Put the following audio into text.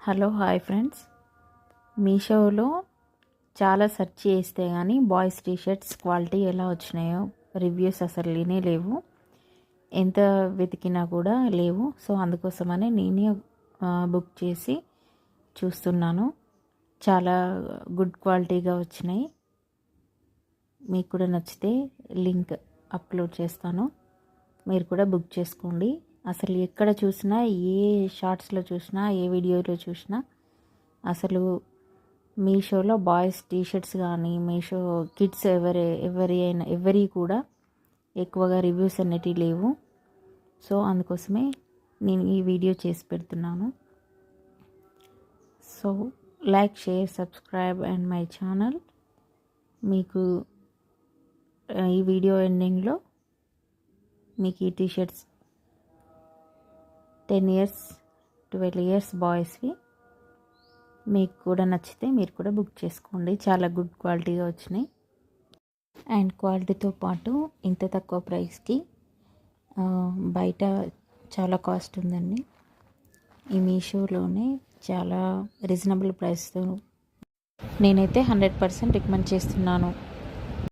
Hello hi friends. మీషోలో చాలా search చేస్తే కానీ బాయ్స్ టీషర్ట్స్ క్వాలిటీ ఎలా వచ్చినాయో రివ్యూస్ అసలు లేనే లేవు. ఎంత వెతికినా కూడా లేవు. సో అందుకోసమనే నేనే బుక్ చేసి చూస్తున్నాను. చాలా గుడ్ క్వాలిటీగా వచ్చినాయి. మీకు కూడా నచ్చితే లింక్ అప్లోడ్ చేస్తాను, మీరు కూడా బుక్ చేసుకోండి. అసలు ఎక్కడ చూసినా, ఏ షార్ట్స్లో చూసినా, ఏ వీడియోలో చూసినా అసలు మీషోలో బాయ్స్ టీషర్ట్స్ కానీ మీషో కిడ్స్ ఎవరి కూడా ఎక్కువగా రివ్యూస్ అనేటివి లేవు. సో అందుకోసమే నేను ఈ వీడియో చేసి పెడుతున్నాను. So like, share, subscribe and my channel. మీకు ఈ వీడియో ఎండింగ్లో మీకు ఈ టీషర్ట్స్ 10 years 12 years బాయ్స్వి మీకు కూడా నచ్చితే మీరు కూడా బుక్ చేసుకోండి. చాలా గుడ్ క్వాలిటీగా వచ్చినాయి. అండ్ క్వాలిటీతో పాటు ఇంత తక్కువ ప్రైస్కి బయట చాలా కాస్ట్ ఉందండి. ఈ మీషోలోనే చాలా రీజనబుల్ ప్రైస్తో నేనైతే 100% రికమెండ్ చేస్తున్నాను.